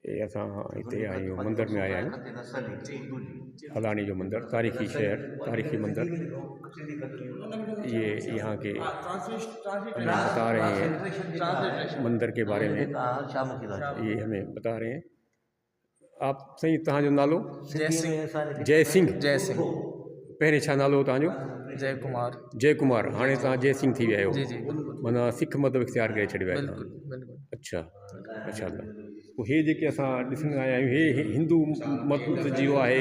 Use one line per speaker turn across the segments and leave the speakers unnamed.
ये असां हिते आहियूं मंदर में आया आहियूं फलानी जो मंदिर तारीख़ी शहर तारीख़ी मंदिर ये यहाँ के हमें बता रहे हैं मंदिर के बारे में ये हमें बता रहे हैं। आप सही तव्हांजो नालो? जय सिंह।
जय सिंह।
पहिरें छा नालो हो तव्हांजो?
जय कुमार।
जय कुमार। हाणे तव्हां जय सिंह थी विया आहियो?
जी जी बिल्कुलु।
माना सिख मत इख़्तियार करे छॾियो आहे तव्हां?
बिल्कुलु।
अच्छा अच्छा। पोइ हे जेके असां ॾिसण आया आहियूं हे हिंदू मत जो आहे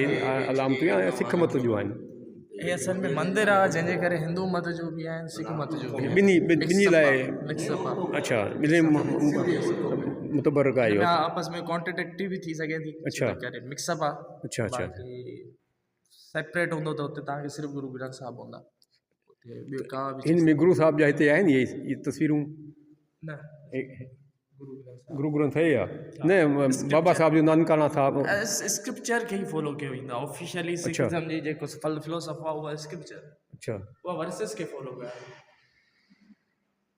अलामतूं या सिख मत जो आहिनि?
हे असल में मंदिर आहे जंहिंजे करे हिंदू मत जो बि आहिनि सिख मत जो बि
ॿिन्ही लाइ।
मिक्सअप आहे।
अच्छा ॿिन्ही मुतबरक आहे इहो?
आपस में कॉन्ट्रडिक्टरी भी थी सके थी।
अच्छा
करे मिक्सअप आहे।
अच्छा अच्छा।
सेपरेट हूंदो त हुते तव्हांखे सिर्फ़ु गुरु ग्रंथ साहिब हूंदा। ॿियो का बि
हिन में गुरु साहिब जा हिते आहिनि इहे तस्वीरूं?
न
गुरु ग्रंथ है या न? बाबा साहब जो नानकाना साहब
स्क्रिप्चर खे ई फॉलो कयो वेंदो आहे ऑफिशियली। सिखिज़म जी जेको फिलोसफी आहे उहा स्क्रिप्चर। अच्छा उहा वर्सेस खे फॉलो कयो आहे।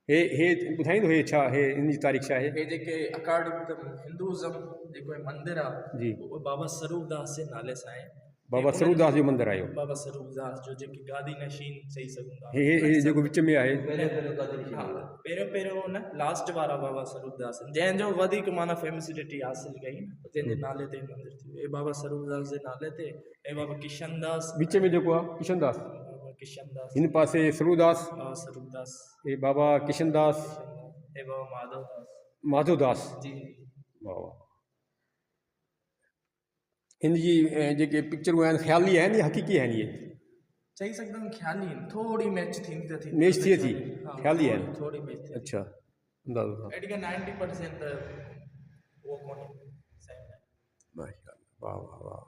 हे ॿुधाईंदो हे छा हे इन जी तारीख़ छा आहे?
हे जेके अकॉर्डिंग टू हिंदुइज़म जेको मंदिर आहे जी उहो बाबा स्वरूपदास जे नाले सां आहे।
बाबा स्वरूपदास जो मंदिर आहे?
बाबा स्वरूपदास जो जेके गादी नशीन चई सघूं था।
हे जेको विच में आहे
पहिरियों न लास्ट वारा बाबा स्वरूपदास जंहिंजो वधीक माना फेमसिटी हासिल कई जंहिंजे नाले ते मंदिर थी वियो। बाबा स्वरूपदास जे नाले ते ऐं बाबा किशनदास
विच में जेको आहे किशनदास।
किशनदास
हिन पासे स्वरूपदास।
स्वरूपदास
हे बाबा किशनदास
ऐं बाबा
माधवदास जी। वाह। हिन जी जेके पिक्चरूं आहिनि ख़्याली आहिनि या हक़ीक़ी आहिनि? इहे
चई सघंदा आहियूं ख़्याली आहिनि। थोरी मैच थींदी त थी
मैच थिए थी ख़्याली आहिनि
थोरी मैच।
अच्छा अंदाज़ो था?
90% उहो कोन्हे।
वाह वाह वाह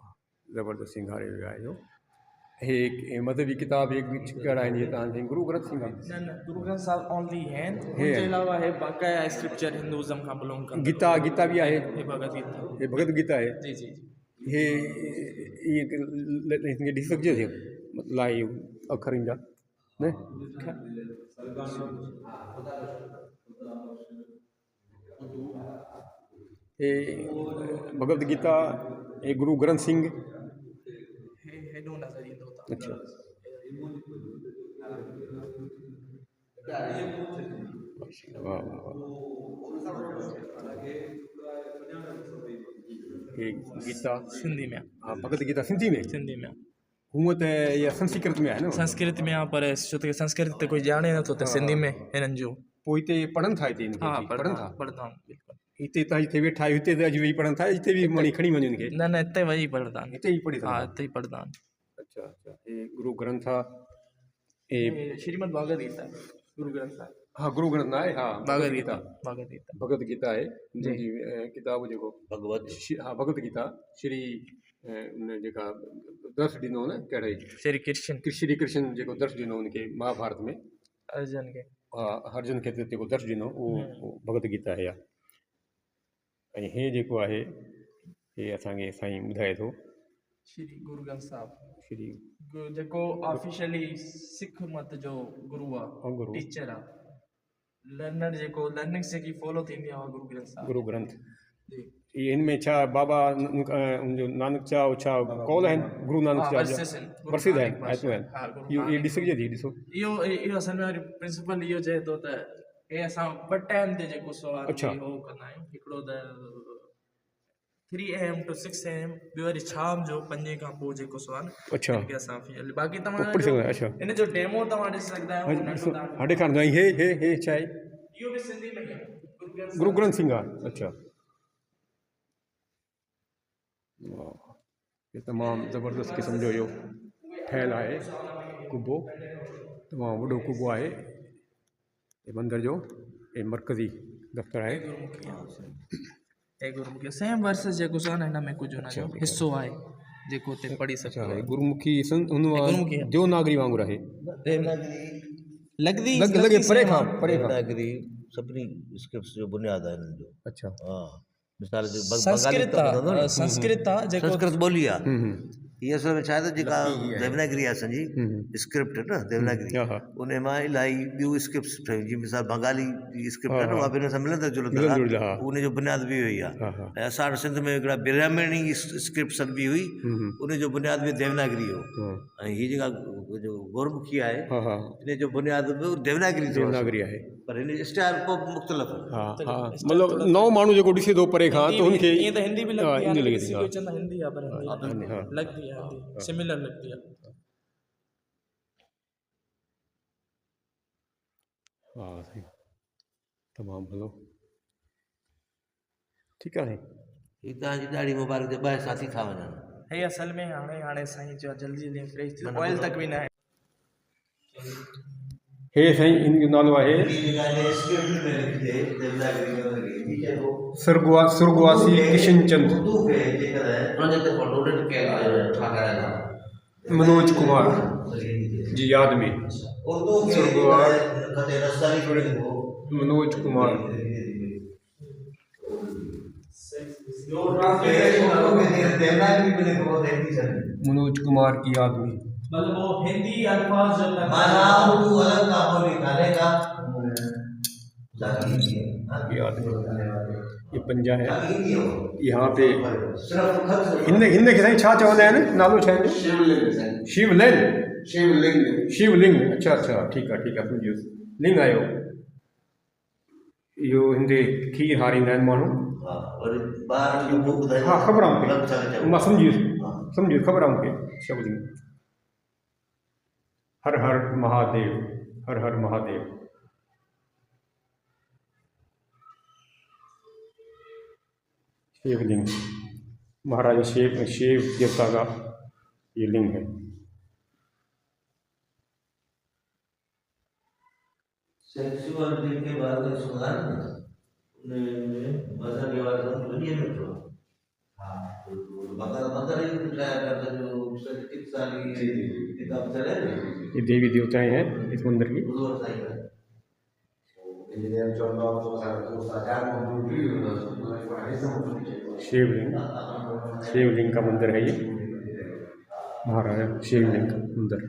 ज़बरदस्त सिंगारे वियो आहे इहो। हे मज़हबी किताब कहिड़ा आहिनि इहे तव्हांखे? गुरु ग्रंथ सिंह?
न गुरु ग्रंथ साहिब ओनली आहिनि। हुनजे अलावा हे बाक़ाया स्क्रिप्चर हिंदुइज़म खां बिलोंग कंदा। गीता बि आहे? हे भगवत गीता आहे? जी जी। हे ईअं ॾिसी सघिजे थी लाइ अखरनि जा न? हे भगवत गीता हे गुरु ग्रंथ सिंह। अच्छा वाह वाह। हे गीता सिंधी में?
हाँ भगवत गीता सिंधी में?
सिंधी में।
हूअं त इहा संस्कृत में आहे न?
संस्कृत में आहे पर छो त संस्कृत त कोई ॼाणे नथो त सिंधी में हिननि जो।
पोइ हिते पढ़नि था? हिते
हा
पढ़नि था?
पढ़ंदा
हिते तव्हां जिते वेठा आहियो हिते त अॼु वेही पढ़नि था? हिते बि मणी खणी वञो हिनखे?
न हिते वेही पढ़ंदा आहिनि।
हिते ई पढ़ी था?
हा हिते ई पढ़ंदा आहिनि।
अच्छा अच्छा। हे गुरु ग्रंथ आहे
श्रीमद भागवत गीता गुरु ग्रंथ आहे।
हाँ गुरु ग्रंथ आहे। हा
भगवत गीता
आहे जी किताब जेको भगवत। हा भगवत गीता श्री जेका दर्श ॾिनो न कहिड़े
श्री कृष्ण
जेको दर्श ॾिनो हुनखे महाभारत में
अर्जुन खे।
हा अर्जुन खे जेको दर्श ॾिनो उहो भगवत गीता आहे। ऐं हे जेको आहे हे असांखे साईं ॿुधाए थो
श्री गुरु ग्रंथ साहिब
श्री
जेको ऑफिशियली सिख मत जो गुरु आहे टीचर आहे लर्नर जेको लर्निंग्स जेकी फॉलो थींदी आहे गुरु ग्रंथ साहिब।
गुरु ग्रंथ हिन में छा बाबा नानक छा कौल आहिनि? गुरु नानक जा वर्सिद आहिनि आयतूं आहिनि? इहो ॾिसी सघिजे थी? ॾिसो
इहो असल में प्रिंसिपल इहो चए थो त हे असां ॿ टाइम ते जेको सवाल
अच्छा
हो कंदा आहियूं। हिकिड़ो त 3 AM to 6 AM ॿियो वरी शाम जो 5 खां पोइ जेको सवाल।
अच्छा
बाक़ी तव्हां हिन जो डेमो तव्हां ॾिसी सघंदा आहियो।
हा ॾेखारींदो हे छा आहे?
इहो बि सिंधी में
गुरु ग्रंथ सिंह आहे? अच्छा ये तमामु ज़बरदस्त क़िस्म जो इहो ठहियलु आहे कुबो। तमामु वॾो कुबो आहे मंदर जो। ये मरकज़ी दफ़्तर आहे।
गुरुमुखी सेम वर्सेस जेको आहे हिन में कुझु हुन जो हिसो आहे जेको हुते पढ़ी सघो।
गुरुमुखी देवनागरी वांगुरु आहे?
लॻे
परे खां
देवनागरी सभिनी स्क्रिप्ट्स जो बुनियादु आहे हिननि जो।
अच्छा
हा मिसाल जो
संस्कृत आहे जेको
संस्कृत ॿोली आहे ये असल में छा आहे त जेका देवनागरी आहे असांजी स्क्रिप्ट न देवनागरी
हा हा
उन मां इलाही ॿियूं स्क्रिप्ट्स ठहियूं जीअं मिसाल बंगाली जी स्क्रिप्ट आहे न उहा बि हिन सां मिलंदड़ जुलंदड़
मिलंदड़
आहे
जुलंदड़, हा।
उन जो बुनियाद बि इहो ई आहे
हा हा
ऐं असां वटि सिंध में हिकिड़ा ब्राह्मणी स्क्रिप्ट बि हुई उन जो बुनियाद बि देवनागरी हो
हा
ऐं हीअ जेका जो गुरमुखी आहे
हा हा
इन जो बुनियाद बि देवनागरी अथव
देवनागरी आहे।
पर हिन जो स्टाइल को मुख़्तलिफ़ आहे
हा हा मतिलबु नओं माण्हू जेको ॾिसे थो परे खां त हुनखे
ईअं त हिंदी बि
हा,
लगती है
हिंदी
ना,
लॻे
किसी
थी,
को
हा।
चवंदा हिंदी आहे पर हिंदी
हा
लगती है हिंदी सिमिलर लगती है।
हा साईं तमामु भलो ठीकु आहे
हीअ तव्हांजी ॾाढी मुबारक जे ॿ साथी था वञनि
हे असल में हाणे हाणे साईं जो जल्दी जल्दी फ्रेश थी ऑयल तक भी ना है।
हे साईं इन जो नालो आहे सुर्गवासी किशन चंद मनोज कुमार जी यादि में मनोज कुमार मनोज कुमार की याद में
मतलब वो हिंदी अल्फाज जब तक
याद में ये पंजा है यहाँ पे हिंद खे साईं छा चवंदा आहिनि नालो छा आहे शिवलिंग शिवलिंग अच्छा अच्छा ठीकु आहे सम्झी वियुसि लिंग आयो इहो हिंदे खीर हारींदा आहिनि माण्हू हा ख़बर आहे मूंखे मां सम्झी वियुसि ख़बर आहे मूंखे शिवलिंग हर हर महादेव हर हर महादेव शिवलिंग महाराज शिव देवता का ये लिंग है।
सेक्सुअलिटी के बारे में सुना ना मजा के बारे में दुनिया में तो हाँ मगर ही ट्राई करते जो चिकित्सा की किताब चले
ये देवी देवताएं हैं इस मंदिर की शिवलिंग का मंदिर है ये महाराज शिवलिंग का मंदिर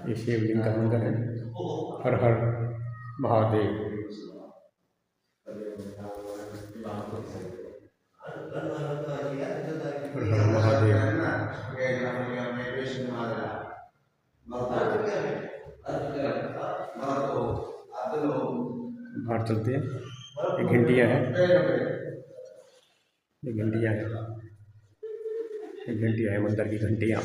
ये शिवलिंग का मंदिर है हर हर महादेव हर हर महादेव बाहर चलते हैं ये घंटियाँ हैं ये घंटियाँ हैं मंदिर की घंटियाँ